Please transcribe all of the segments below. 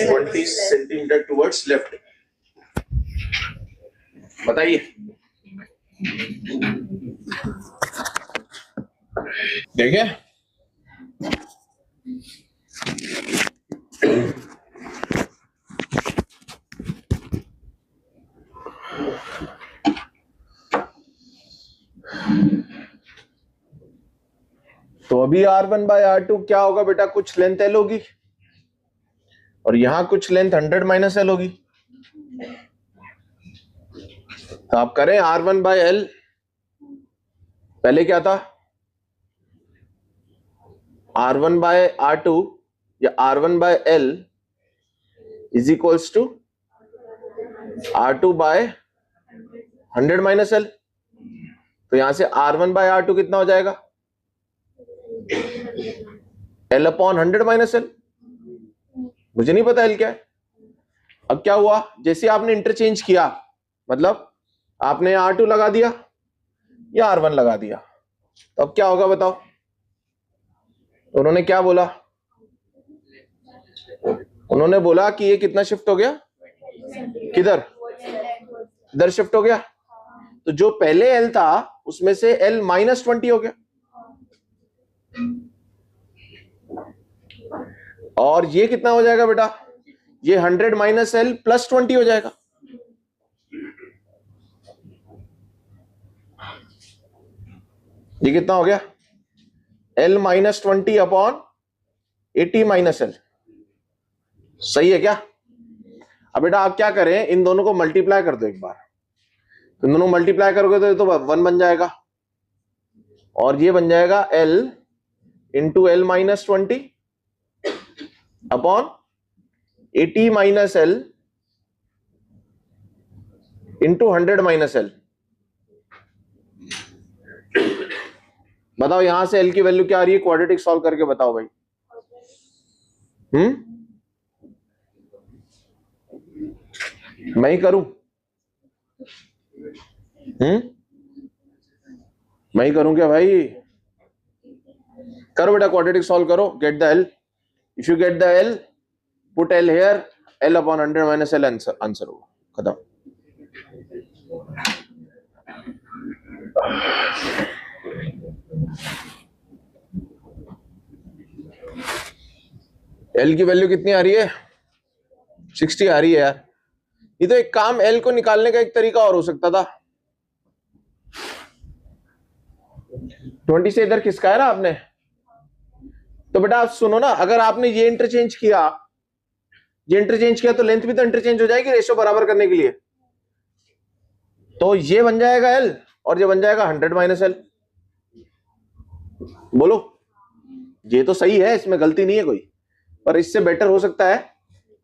20 centimetre towards left. बताइए, देखिए तो अभी R1/R2 क्या होगा बेटा, कुछ लेंथ L होगी और यहां कुछ लेंथ 100 माइनस L होगी। तो आप करें R1/L, पहले क्या था R1/R2 या R1/L is equals to R2/100 minus L। तो यहां से R1/R2 कितना हो जाएगा, L/100 माइनस L। मुझे नहीं पता L क्या है। अब क्या हुआ, जैसे आपने इंटरचेंज किया, मतलब आपने R2 लगा दिया या R1 लगा दिया, तो अब क्या होगा बताओ। तो उन्होंने क्या बोला, उन्होंने बोला कि ये कितना शिफ्ट हो गया, किधर, इधर शिफ्ट हो गया। तो जो पहले L था उसमें से L -20 हो गया, और ये कितना हो जाएगा बेटा, ये 100 माइनस L प्लस 20 हो जाएगा। ये कितना हो गया, L -20 अपॉन 80 माइनस L। सही है क्या। अब बेटा आप क्या करें, इन दोनों को मल्टीप्लाई कर दो एक बार। तो इन दोनों मल्टीप्लाई करोगे तो 1 बन जाएगा, और ये बन जाएगा L into L -20 upon 80 minus L into 100 minus L। बताओ यहां से L की वैल्यू क्या आ रही है, क्वाड्रेटिक सॉल्व करके बताओ भाई। मैं ही करूं, मैं ही करूं क्या भाई। करो बेटा, क्वाड्रेटिक सॉल्व करो, get the L। If you get the L, put L here, L/100 minus L answer होगा, खत्म। L की वैल्यू कितनी आ रही है, 60 आ रही है यार। ये तो एक काम, L को निकालने का एक तरीका और हो सकता था। 20 से इधर खिसका है ना आपने, तो बेटा आप सुनो ना, अगर आपने ये इंटरचेंज किया, ये इंटरचेंज किया, तो लेंथ भी तो इंटरचेंज हो जाएगी रेशो बराबर करने के लिए। तो ये बन जाएगा L और ये बन जाएगा 100 माइनस L। बोलो, ये तो सही है, इसमें गलती नहीं है कोई, पर इससे बेटर हो सकता है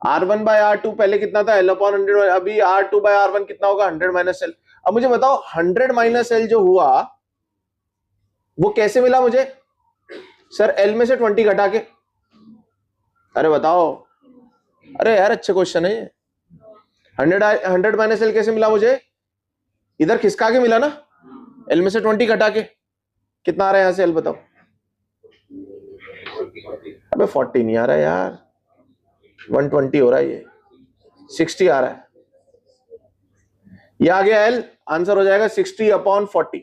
R1/R2 पहले कितना था, L/100, अभी R2/R1 कितना होगा, 100 माइनस L। अब मुझे बताओ 100 माइनस L जो हुआ वो कैसे मिला मुझे, सर L में से 20 घटा के। अरे बताओ, अरे यार अच्छे क्वेश्चन है ये। 100 माइनस L कैसे मिला मुझे, इधर खिसका के मिला ना, L में से 20 घटा के। कितना आ रहा है यहां से L बताओ। अबे 40 नहीं आ रहा है यार, 120 हो रहा है, ये 60 आ रहा है। ये आ गया L, आंसर हो जाएगा 60/40।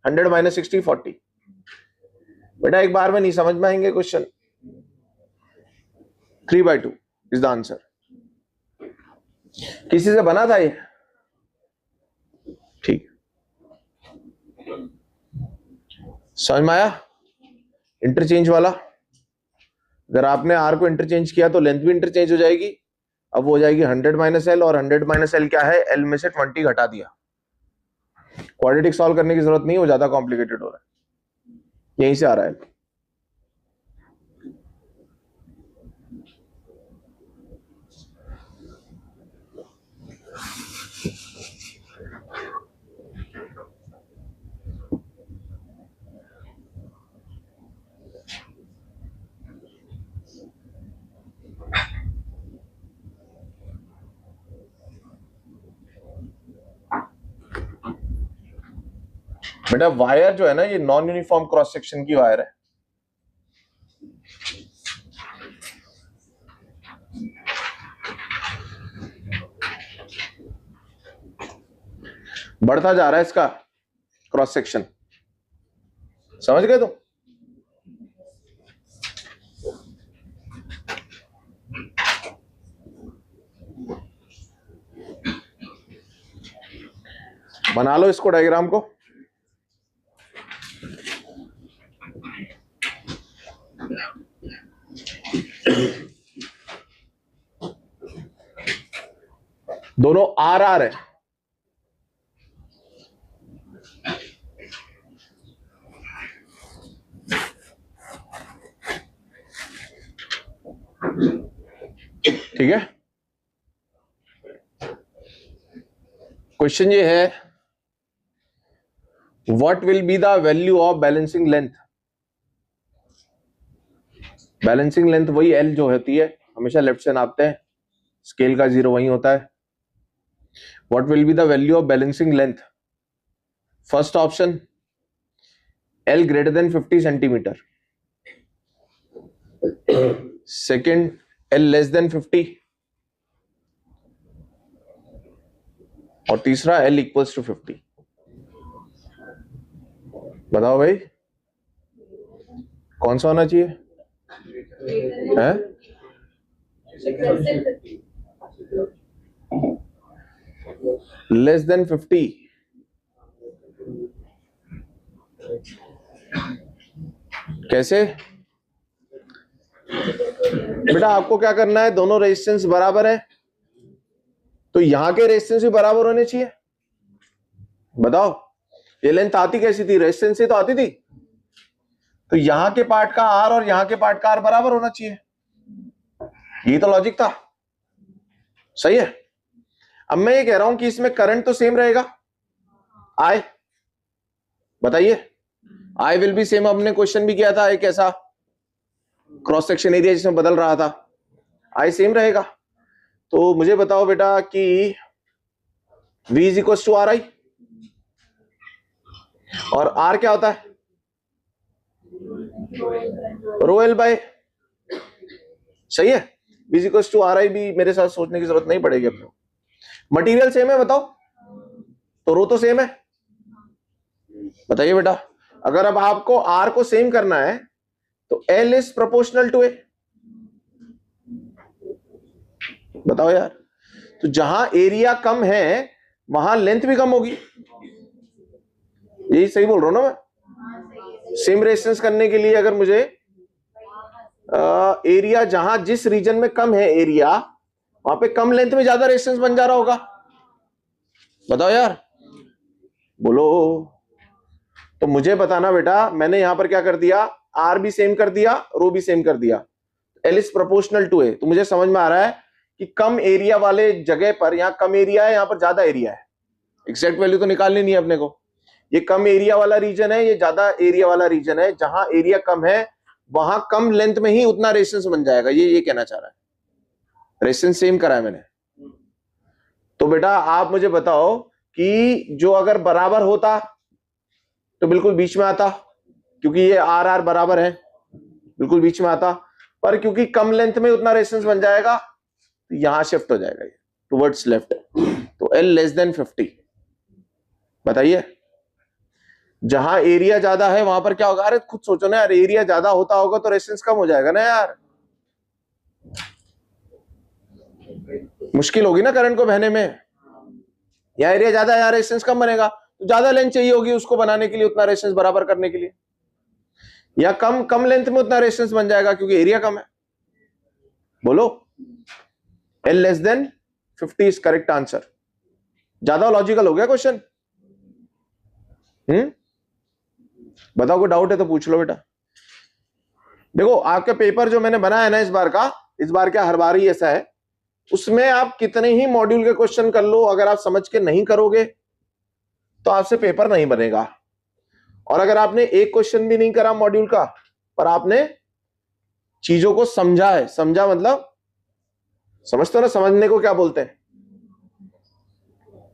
100 माइनस 60 40। बेटा एक बार में नहीं समझ में आएंगे क्वेश्चन। 3/2 is the answer. किसी से बना था ये, ठीक, समझ में आया इंटरचेंज वाला। अगर आपने R को इंटरचेंज किया तो लेंथ भी इंटरचेंज हो जाएगी। अब वो हो जाएगी 100 माइनस L, और 100 माइनस L क्या है, L में से 20 घटा दिया। क्वाड्रेटिक सॉल्व करने की जरूरत नहीं, वो ज्यादा कॉम्प्लिकेटेड हो रहा है, यहीं से आ रहा है। बेटा वायर जो है ना, ये नॉन यूनिफॉर्म क्रॉस सेक्शन की वायर है। बढ़ता जा रहा है इसका क्रॉस सेक्शन, समझ गए तुम? बना लो इसको, डायग्राम को। दोनों आर आर है, ठीक है। क्वेश्चन ये है, what will be the value of balancing length. Balancing length वही एल जो होती है, हमेशा लेफ्ट से नापते हैं, स्केल का जीरो वही होता है। What will be the value of balancing length. First option L greater than 50 centimetre, second L less than 50, और तीसरा एल इक्वल्स टू 50। बताओ भाई कौन सा होना चाहिए? है लेस देन 50। कैसे बेटा? आपको क्या करना है, दोनों रेजिस्टेंस बराबर है तो यहां के रेजिस्टेंस भी बराबर होने चाहिए। बताओ ये लेंथ आती कैसी थी? रेजिस्टेंस से तो आती थी, तो यहां के पार्ट का आर और यहां के पार्ट का आर बराबर होना चाहिए। ये तो लॉजिक था, सही है। अब मैं ये कह रहा हूं कि इसमें करंट तो सेम रहेगा, आई बताइए, आई विल बी सेम। हमने क्वेश्चन भी किया था एक ऐसा, क्रॉस सेक्शन एरिया जिसमें बदल रहा था, आई सेम रहेगा। तो मुझे बताओ बेटा कि V is equal to R I, और R क्या होता है? रो एल बाय, सही है। V is equal to R I भी मेरे साथ सोचने की जरूरत नहीं पड़ेगी अपने। मटीरियल सेम है, बताओ, तो रो तो सेम है। बताइए बेटा, अगर अब आपको R को सेम करना है तो L is proportional to A। बताओ यार, तो जहां एरिया कम है वहां लेंथ भी कम होगी, यही सही बोल रहा हूं ना मैं? सेम रेजिस्टेंस करने के लिए अगर मुझे एरिया जहां जिस रीजन में कम है एरिया, वहां पे कम लेंथ में ज्यादा रेजिस्टेंस बन जा रहा होगा। बताओ यार, बोलो। तो मुझे बताना बेटा, मैंने यहां पर क्या कर दिया, आर भी सेम कर दिया, रो भी सेम कर दिया, एल इज प्रोपोर्शनल टू ए। तो मुझे समझ में आ रहा है कि कम एरिया वाले जगह पर, यहां कम एरिया है, यहां पर ज्यादा एरिया है। एग्जैक्ट वैल्यू तो निकालनी नहीं है अपने को। ये कम एरिया वाला रीजन है, ये ज्यादा एरिया वाला रीजन है। जहां एरिया कम है वहां कम लेंथ में ही उतना रेजिस्टेंस बन जाएगा, ये कहना चाह रहा है। रेजिस्टेंस सेम करा है मैंने। तो बेटा आप मुझे बताओ कि जो अगर बराबर होता तो बिल्कुल बीच में आता, क्योंकि ये आर आर बराबर है, बिल्कुल बीच में आता, पर क्योंकि कम लेंथ में उतना रेजिस्टेंस बन जाएगा तो यहां शिफ्ट हो जाएगा ये टुवर्ड्स लेफ्ट। तो एल लेस देन 50। बताइए, जहां एरिया ज्यादा है वहां पर क्या होगा? अरे खुद सोचो ना यार, एरिया ज्यादा होता होगा तो रेजिस्टेंस कम हो जाएगा ना यार, मुश्किल होगी ना करंट को बहने में। या एरिया ज्यादा है, रेजिस्टेंस कम बनेगा, तो ज्यादा लेंथ चाहिए होगी उसको बनाने के लिए, उतना रेजिस्टेंस बराबर करने के लिए। या कम लेंथ में उतना रेजिस्टेंस बन जाएगा क्योंकि एरिया कम है। बोलो, L less than 50 is correct answer. ज्यादा लॉजिकल हो गया क्वेश्चन? बताओ, कोई डाउट है तो पूछ लो बेटा। देखो आपके पेपर जो मैंने बनाया है ना इस बार क्या हर बार ही ऐसा है, उसमें आप कितने ही मॉड्यूल के क्वेश्चन कर लो, अगर आप समझ के नहीं करोगे तो आपसे पेपर नहीं बनेगा। और अगर आपने एक क्वेश्चन भी नहीं करा मॉड्यूल का, पर आपने चीजों को समझा है, समझा मतलब समझते हो ना, समझने को क्या बोलते हैं,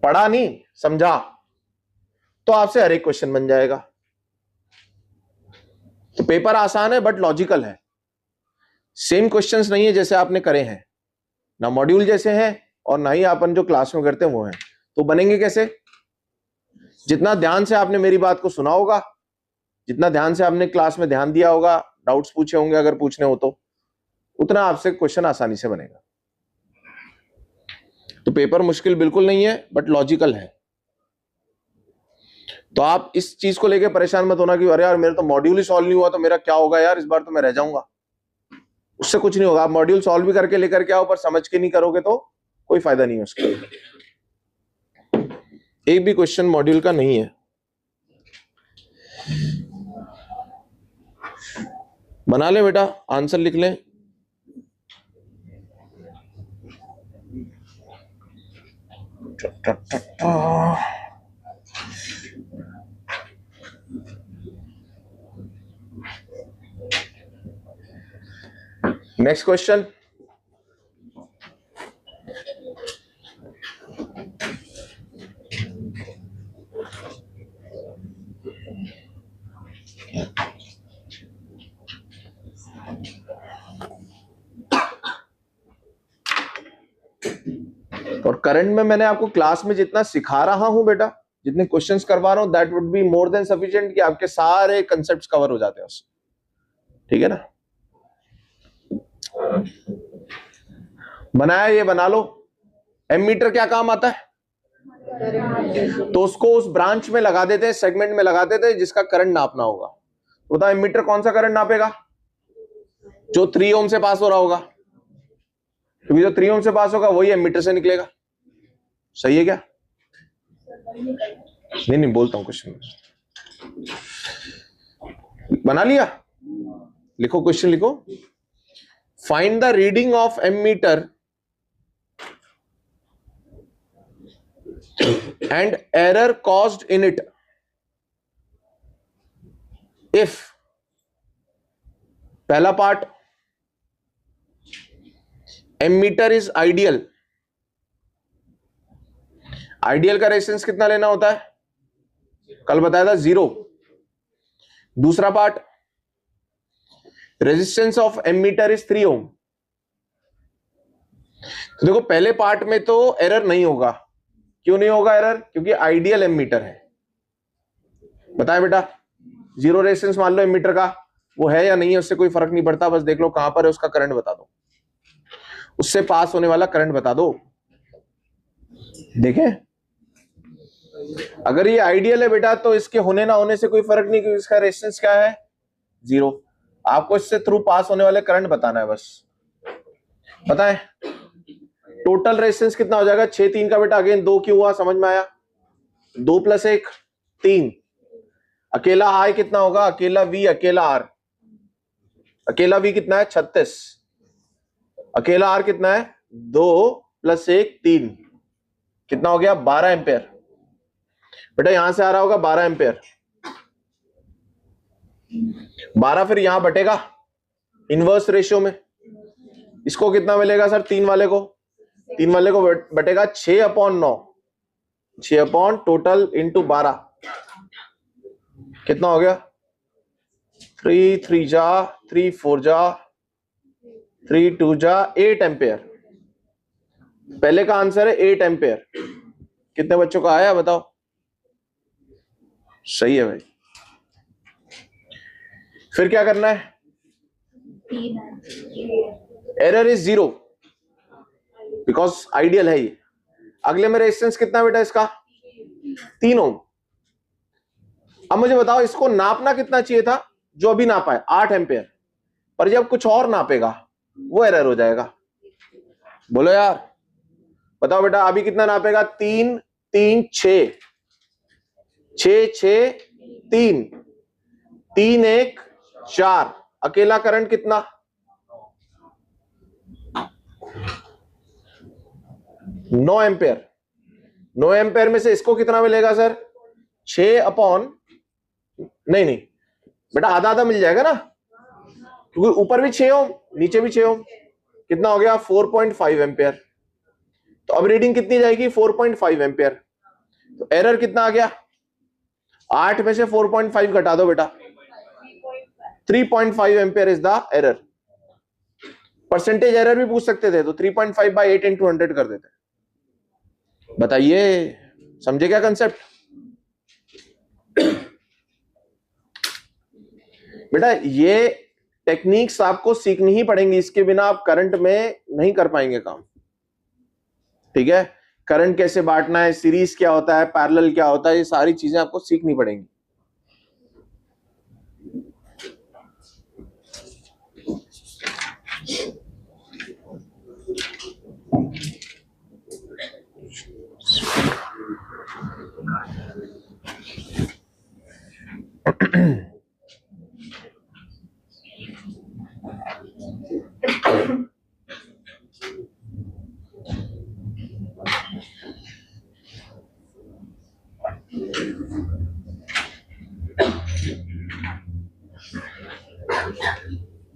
पढ़ा नहीं समझा, तो आपसे हर एक क्वेश्चन बन जाएगा। तो पेपर आसान है बट लॉजिकल है। सेम क्वेश्चंस नहीं है जैसे आपने करे हैं, ना मॉड्यूल जैसे हैं और ना ही अपन जो क्लास में करते हैं वो हैं। तो बनेंगे कैसे? जितना ध्यान से आपने मेरी बात को सुना होगा, जितना ध्यान से आपने क्लास में ध्यान दिया होगा, डाउट्स पूछे होंगे अगर पूछने हो तो, उतना आपसे क्वेश्चन आसानी से बनेगा। तो पेपर मुश्किल बिल्कुल नहीं है, बट लॉजिकल है। तो आप इस चीज को लेके परेशान मत होना कि अरे यार मेरा तो मॉड्यूल ही सॉल्व नहीं हुआ, तो मेरा क्या होगा यार, इस बार तो मैं रह जाऊंगा। उससे कुछ नहीं होगा। आप मॉड्यूल सॉल्व भी करके लेकर के आओ, पर समझ के नहीं करोगे तो कोई फायदा नहीं है उसका। एक भी क्वेश्चन मॉड्यूल का नहीं है। बना ले बेटा, आंसर लिख ले। Next question. और करंट में मैंने आपको क्लास में जितना सिखा रहा हूं बेटा, जितने क्वेश्चंस करवा रहा हूं, that would be more than sufficient कि आपके सारे कंसेप्ट्स कवर हो जाते हैं उससे। ठीक है ना? बनाया, ये बना लो। एमीटर क्या काम आता है? तो उसको उस ब्रांच में लगा देते हैं, सेगमेंट में लगा देते हैं जिसका करंट नापना होगा। तो बताओ एमीटर कौन सा करंट नापेगा? जो 3 ओम से पास हो रहा होगा, क्योंकि जो 3 ओम से पास होगा वही एमीटर से निकलेगा। सही है क्या? नहीं बोलता हूं क्वेश्चन। बना लिया? लिखो क्वेश्चन, लिखो। Find the reading of ammeter and error caused in it if, पहला part, ammeter is ideal. Ideal का रेजिस्टेंस कितना लेना होता है? कल बताया था 0। दूसरा part, resistance of ammeter is 3 ohm. तो देखो पहले पार्ट में तो एरर नहीं होगा। क्यों नहीं होगा एरर? क्योंकि आइडियल एमीटर है। बताएं बेटा, 0 रेजिस्टेंस मान लो एमीटर का, वो है या नहीं है उससे कोई फर्क नहीं पड़ता। बस देख लो कहां पर है, उसका करंट बता दो, उससे पास होने वाला करंट बता दो। देखें, अगर ये आइडियल है बेटा तो इसके होने ना होने से कोई फर्क नहीं, क्योंकि इसका रेजिस्टेंस क्या है? 0। आपको इससे थ्रू पास होने वाले करंट बताना है बस। बताएं टोटल रेजिस्टेंस कितना हो जाएगा? 6 3 का बेटा, अगेन 2 क्यों हुआ? समझ में आया? 2 + 1 3। अकेला आई कितना होगा? अकेला V, अकेला R। अकेला V कितना है? 36। अकेला R कितना है? 2 + 1 3। कितना हो गया? 12 एम्पेयर। बेटा यहां से आ रहा होगा 12 एम्पेयर। 12 फिर यहां बटेगा इनवर्स रेशियो में। इसको कितना मिलेगा सर? 3 वाले को, 3 वाले को बटेगा 6/9। 6 टोटल इंटू 12 कितना हो गया? 3 3 जा 3 4 जा 3 2 जा 8 एम्पेयर। पहले का आंसर है 8 एम्पेयर। कितने बच्चों का आया बताओ? सही है भाई। फिर क्या करना है? एरर इज 0 बिकॉज आइडियल है ये। अगले में रेजिस्टेंस कितना बेटा इसका? 3 ओम। अब मुझे बताओ इसको नापना कितना चाहिए था? जो अभी नापा है 8 एम्पेयर, पर जब कुछ और नापेगा वो एरर हो जाएगा। बोलो यार, बताओ बेटा अभी कितना नापेगा? 3 3 6 6 6 3 3 1 4। अकेला करंट कितना? 9 एम्पेयर। 9 एम्पेयर में से इसको कितना मिलेगा सर? 6 नहीं बेटा, आधा आधा मिल जाएगा ना, क्योंकि ऊपर भी 6 ओम नीचे भी 6 ओम। कितना हो गया? 4.5 एम्पेयर। तो अब रीडिंग कितनी जाएगी? 4.5 एम्पेयर। तो एरर कितना आ गया? 8 में से 4.5 घटा दो बेटा, 3.5 ampere is the error. Percentage error भी पूछ सकते थे, तो 3.5/8 × 100 कर देते। बताइए समझे क्या कंसेप्ट? बेटा ये टेक्निक्स आपको सीखनी ही पड़ेंगी, इसके बिना आप करंट में नहीं कर पाएंगे काम। ठीक है, करंट कैसे बांटना है, सीरीज क्या होता है, पैरेलल क्या होता है, ये सारी चीजें आपको सीखनी पड़ेंगी।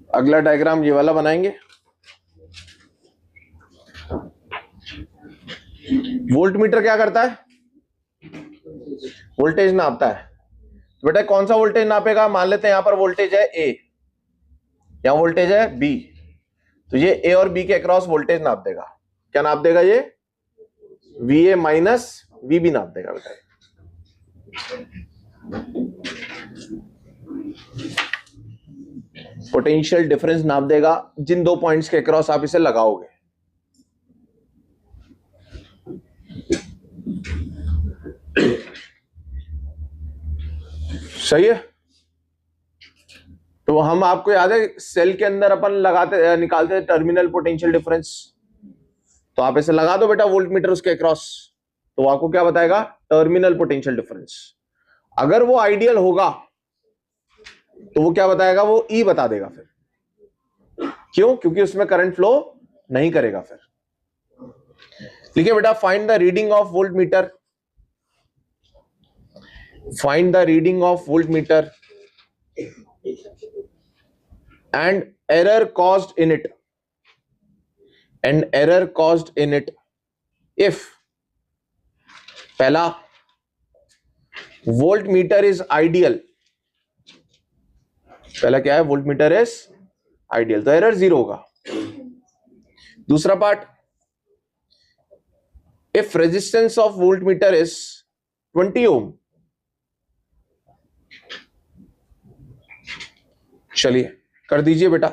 अगला डायग्राम ये वाला बनाएंगे। वोल्ट मीटर क्या करता है? वोल्टेज नापता है। बेटा कौन सा वोल्टेज नापेगा? मान लेते हैं यहां पर वोल्टेज है ए, यहां वोल्टेज है बी, तो ये ए और बी के अक्रॉस वोल्टेज नाप देगा। क्या नाप देगा? ये V A minus V B नाप देगा बेटा। पोटेंशियल डिफरेंस नाप देगा जिन दो पॉइंट्स के अक्रॉस आप इसे लगाओगे। सही है। तो हम आपको याद है सेल के अंदर अपन लगाते निकालते थे टर्मिनल पोटेंशियल डिफरेंस, तो आप ऐसे लगा दो बेटा वोल्ट मीटर उसके अक्रॉस, तो आपको क्या बताएगा? Terminal potential difference. अगर वो आइडियल होगा तो वो क्या बताएगा? वो ई बता देगा। फिर क्यों? क्योंकि उसमें करंट फ्लो नहीं करेगा। फिर लिखिए बेटा, find the reading of volt meter, find the reading of volt meter and error caused in it, and error caused in it if पहला वोल्ट मीटर इज आइडियल, पहला क्या है? वोल्ट मीटर इज आइडियल, तो error 0 होगा। दूसरा part, if resistance of volt meter is 20 ओम, चलिए कर दीजिए बेटा।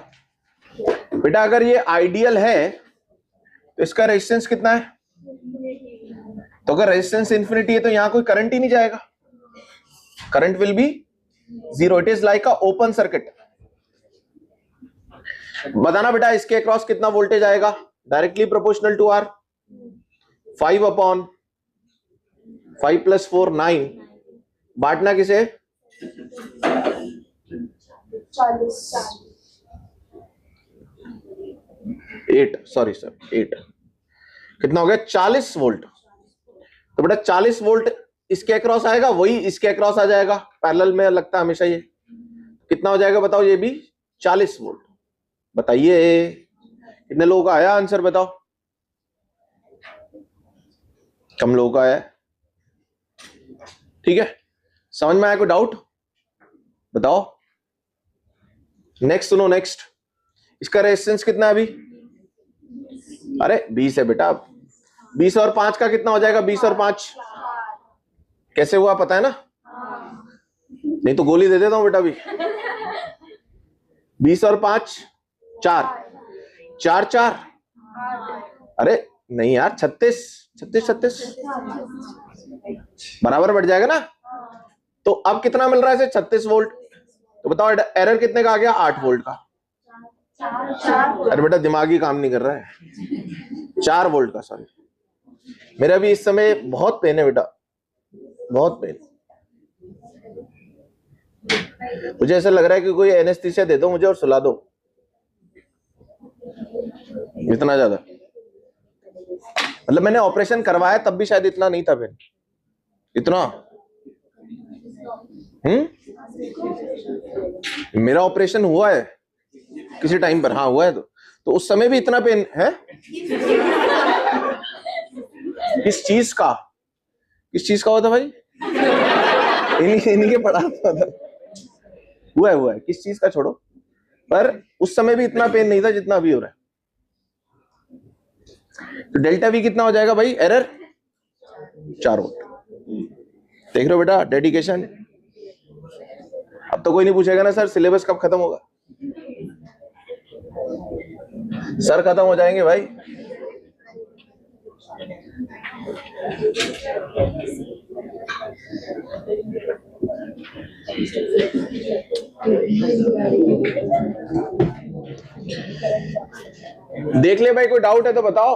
बेटा अगर ये आइडियल है तो इसका रेजिस्टेंस कितना है? तो अगर रेजिस्टेंस इंफिनिटी है तो यहां कोई करंट ही नहीं जाएगा, current will be 0, it is like a open circuit. बताना बेटा इसके अक्रॉस कितना वोल्टेज आएगा? डायरेक्टली प्रोपोर्शनल टू आर, 5/5 + 4 9, बांटना किसे? 8, सॉरी सर 8, कितना हो गया? 40 वोल्ट। तो बेटा 40 वोल्ट इसके अक्रॉस आएगा, वही इसके अक्रॉस आ जाएगा, पैरेलल में लगता है हमेशा। ये कितना हो जाएगा बताओ? ये भी 40 वोल्ट। बताइए कितने लोगों का आया आंसर? बताओ। कम लोगों का आया, ठीक है। समझ में आया? कोई डाउट बताओ। नेक्स्ट सुनो, नेक्स्ट इसका रेजिस्टेंस कितना है अभी? अरे 20 है बेटा। 20 और 5 का कितना हो जाएगा? 20 और 5 कैसे हुआ पता है ना? नहीं तो गोली दे देता हूं बेटा अभी। 20 और 5 4, 4 4, अरे नहीं यार 36 36 36 बराबर बढ़ जाएगा ना। तो अब कितना मिल रहा है इसे? 36 वोल्ट। तो बताओ एरर कितने का आ गया? 8 वोल्ट का। अरे बेटा दिमागी काम नहीं कर रहा है। 4 वोल्ट का, सॉरी। मेरा भी इस समय बहुत पेन है बेटा, बहुत पेन। मुझे ऐसा लग रहा है कि कोई एनेस्थीसिया दे दो मुझे और सुला दो, इतना ज्यादा। मतलब मैंने ऑपरेशन करवाया तब भी शायद इतना नहीं था पेन, इतना। मेरा ऑपरेशन हुआ है किसी टाइम पर, हाँ हुआ है, तो उस समय भी इतना पेन है। किस चीज का? किस चीज का हुआ था भाई? इन्हीं के पढ़ा था। हुआ है किस चीज का छोड़ो, पर उस समय भी इतना पेन नहीं था जितना अभी हो रहा है। तो डेल्टा वी कितना हो जाएगा भाई? Error 4 volt. देख रहे हो बेटा डेडिकेशन। अब तो कोई नहीं पूछेगा ना सर सिलेबस कब खत्म होगा। सर खत्म हो जाएंगे भाई। देख ले भाई, कोई डाउट है तो बताओ।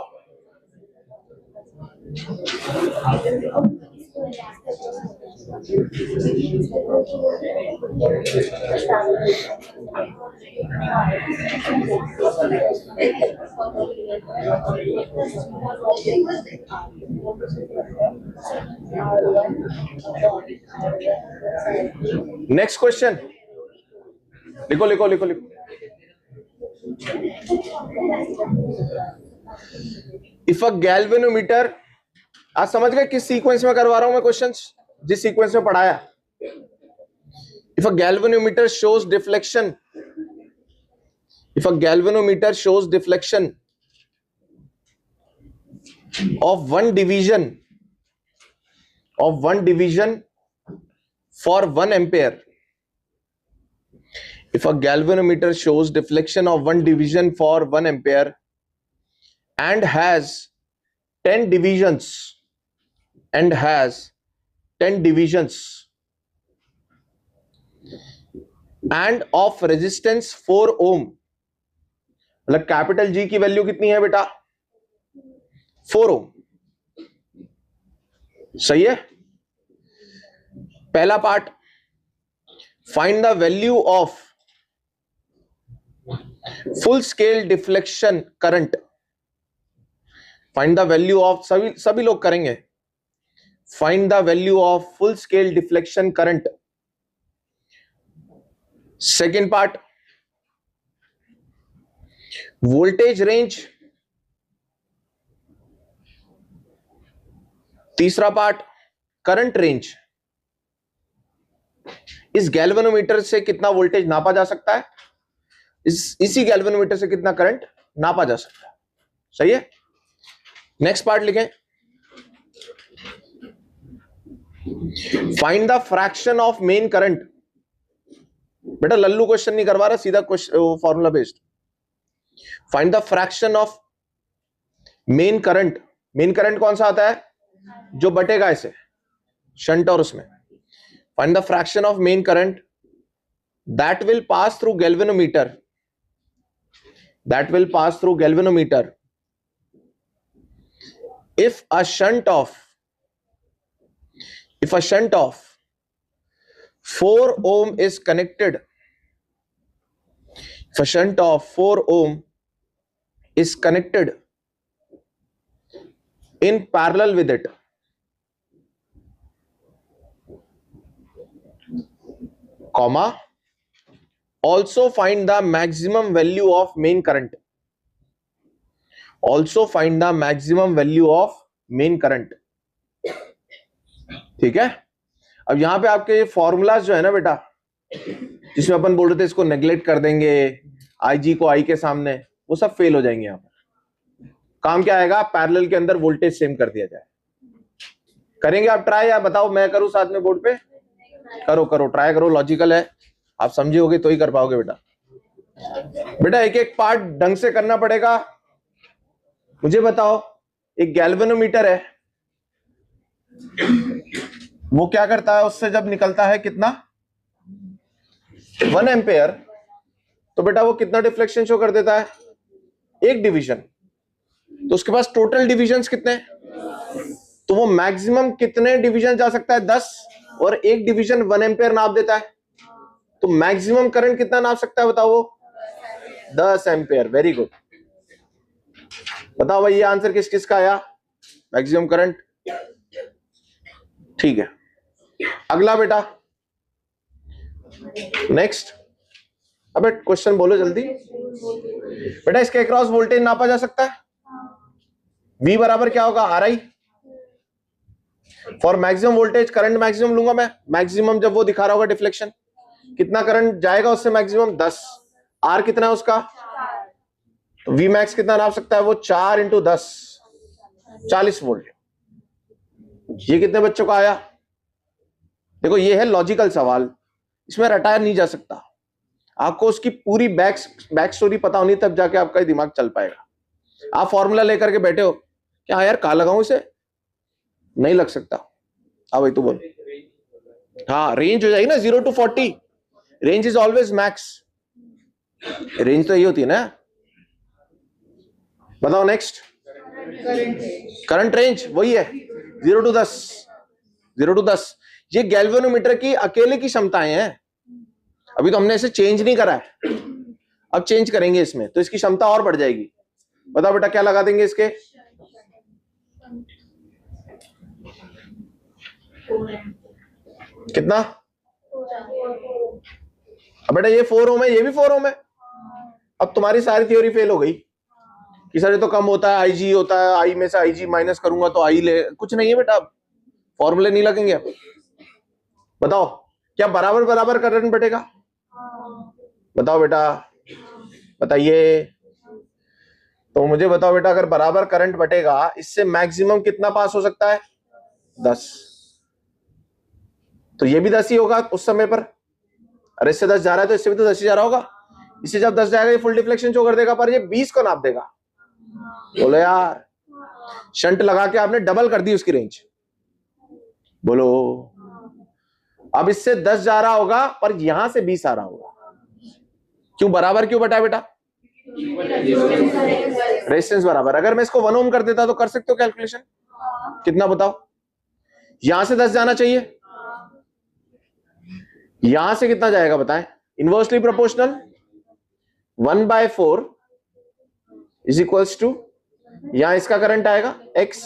नेक्स्ट क्वेश्चन लिखो लिखो लिखो लिखो। इफ अ गैल्वेनोमीटर, आज समझ गए किस सीक्वेंस में करवा रहा हूं मैं क्वेश्चंस, जिस सीक्वेंस में पढ़ाया। If a galvanometer shows deflection, if a galvanometer shows deflection of one division for 1 ampere, if a galvanometer shows deflection of one division for 1 ampere and has 10 divisions and of resistance 4 ohm, मतलब capital G की value कितनी है बेटा 4 ओम। सही है। पहला part, find the value of full scale deflection current. Find the value of, सभी लोग करेंगे। Find the value of full scale deflection current. Second part, voltage range. तीसरा पार्ट, करंट रेंज। इस गैल्वेनोमीटर से कितना वोल्टेज नापा जा सकता है, इसी गैल्वेनोमीटर से कितना करंट नापा जा सकता है। सही है। नेक्स्ट पार्ट लिखें, find the fraction of main current. बेटा लल्लू क्वेश्चन नहीं करवा रहा, सीधा formula based. Find the fraction of main current. Main current कौन सा आता है जो बटेगा इसे, शंट और उसमें। Find the fraction of main current that will pass through galvanometer, if a shunt of 4 ohm is connected, if a shunt of 4 ohm is connected in parallel with it, comma, also find the maximum value of main current. Also find the maximum value of main current. ठीक है। अब यहां पे आपके formulas जो है ना बेटा, जिसमें अपन बोल रहे थे इसको नेग्लेक्ट कर देंगे, आई जी को आई के सामने, वो सब फेल हो जाएंगे। यहां पर काम क्या आएगा, पैरेलल के अंदर वोल्टेज सेम कर दिया जाए। करेंगे आप ट्राई, या बताओ मैं करूं साथ में बोर्ड पे? करो करो, ट्राई करो, लॉजिकल है, आप समझे होगे तो ही कर पाओगे बेटा। बेटा एक एक पार्ट ढंग से करना पड़ेगा। मुझे बताओ, एक गैल्वेनोमीटर है, वो क्या करता है, उससे जब निकलता है कितना 1 एम्पेयर, तो बेटा वो कितना डिफ्लेक्शन शो कर देता है, एक डिवीजन। तो उसके पास टोटल डिविजन्स कितने, तो वो मैक्सिमम कितने डिवीजन जा सकता है 10, और एक डिवीजन 1 एम्पेयर नाप देता है, तो मैक्सिमम करंट कितना नाप सकता है बताओ वो 10 एम्पेयर। Very good. बताओ भाई ये आंसर किस किस का आया, मैक्सिमम करंट। ठीक है, अगला बेटा नेक्स्ट। अबे क्वेश्चन बोलो जल्दी बेटा। इसके अक्रॉस वोल्टेज नापा जा सकता है, V बराबर क्या होगा, RI। For maximum voltage current maximum लूंगा मैं, मैक्सिमम जब वो दिखा रहा होगा डिफ्लेक्शन, कितना करंट जाएगा उससे मैक्सिमम 10, R कितना है उसका, तो V मैक्स कितना नाप सकता है वो 4 × 10, 40 वोल्ट। ये कितने बच्चों का आया? देखो ये है लॉजिकल सवाल, इसमें रटाया नहीं जा सकता। आपको उसकी पूरी बैक स्टोरी पता होनी, तब जाके आपका दिमाग चल पाएगा। आप फॉर्मूला लेकर के बैठे हो क्या यार कहाँ लगाऊं इसे, नहीं लग सकता। अब भाई तू बोल। हाँ रेंज हो जाएगी ना 0 to 40, range is always max, range तो यही होती है ना। बताओ नेक्स्ट। करंट रेंज वही है 0 to 10, 0 to 10। ये गैल्वेनोमीटर की अकेले की क्षमताएं हैं, अभी तो हमने इसे चेंज नहीं करा है, अब चेंज करेंगे इसमें तो इसकी क्षमता और बढ़ जाएगी। बताओ बेटा क्या लगा देंगे इसके, कितना? अब बेटा ये 4 ओम है, ये भी 4 ओम है। अब तुम्हारी सारी थ्योरी फेल हो गई कि सर ये तो कम होता है, आईजी होता है, आई में से आईजी माइनस करूंगा तो आई ले, कुछ नहीं है बेटा, फॉर्मूले नहीं लगेंगे। बताओ क्या बराबर बराबर करंट बटेगा? बताओ बेटा, बताइए। तो मुझे बताओ बेटा, अगर बराबर करंट बटेगा इससे मैक्सिमम कितना पास हो सकता है? 10। तो ये भी 10 ही होगा उस समय पर। अरे इससे 10 जा रहा है तो इससे भी तो 10 ही जा रहा होगा। इससे जब 10 जाएगा ये फुल डिफ्लेक्शन शो कर देगा, पर ये 20 को नाप देगा। बोलो यार, शंट लगा के आपने डबल कर दी उसकी रेंज। बोलो, अब इससे 10 जा रहा होगा पर यहां से 20 आ रहा होगा। क्यों बराबर क्यों बटा बेटा? रेजिस्टेंस बराबर। अगर मैं इसको 1 ओम कर देता तो कर सकते हो कैलकुलेशन, कितना बताओ? यहां से 10 जाना चाहिए, यहां से कितना जाएगा बताएं? Inversely proportional 1/4 is equals to, यहां इसका करंट आएगा x,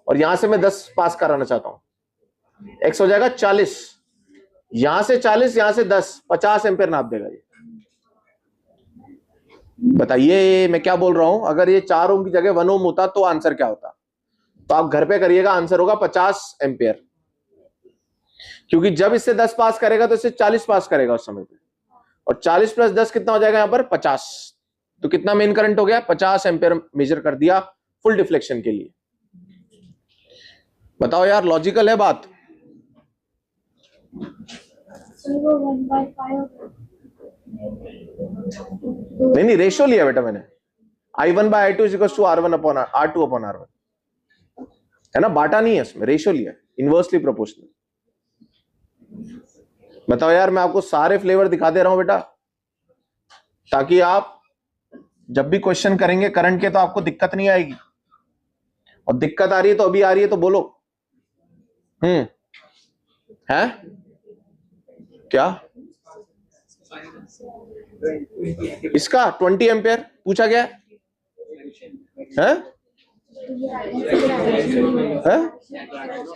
और यहां से मैं 10 पास कराना चाहता हूं, x हो जाएगा 40, यहां से 40 यहां से 10, 50 एम्पियर नाप देगा ये। बताइए मैं क्या बोल रहा हूं, अगर ये 4 ओम की जगह 1 ओम होता तो आंसर क्या होता? तो आप घर पे करिएगा, आंसर होगा 50 एम्पियर, क्योंकि जब इससे 10 पास करेगा तो इससे 40 पास करेगा उस समय पे, और 40 + 10 कितना हो जाएगा यहां पर? 50। तो कितना मेन करंट हो गया? 50 एम्पियर मेजर कर दिया फुल डिफ्लेक्शन के लिए। बताओ यार, लॉजिकल है बात? नहीं, रेशियो लिया बेटा मैंने, I1/I2 = R1/R2/R1 है ना, बांटा नहीं है इसमें, रेशियो लिया, इनवर्सली प्रोपोर्शनल। बताओ यार, मैं आपको सारे फ्लेवर दिखा दे रहा हूं बेटा, ताकि आप जब भी क्वेश्चन करेंगे करंट के तो आपको दिक्कत नहीं आएगी। और दिक्कत आ रही है तो अभी आ रही है तो बोलो। है क्या इसका 20 एम्पियर पूछा गया है?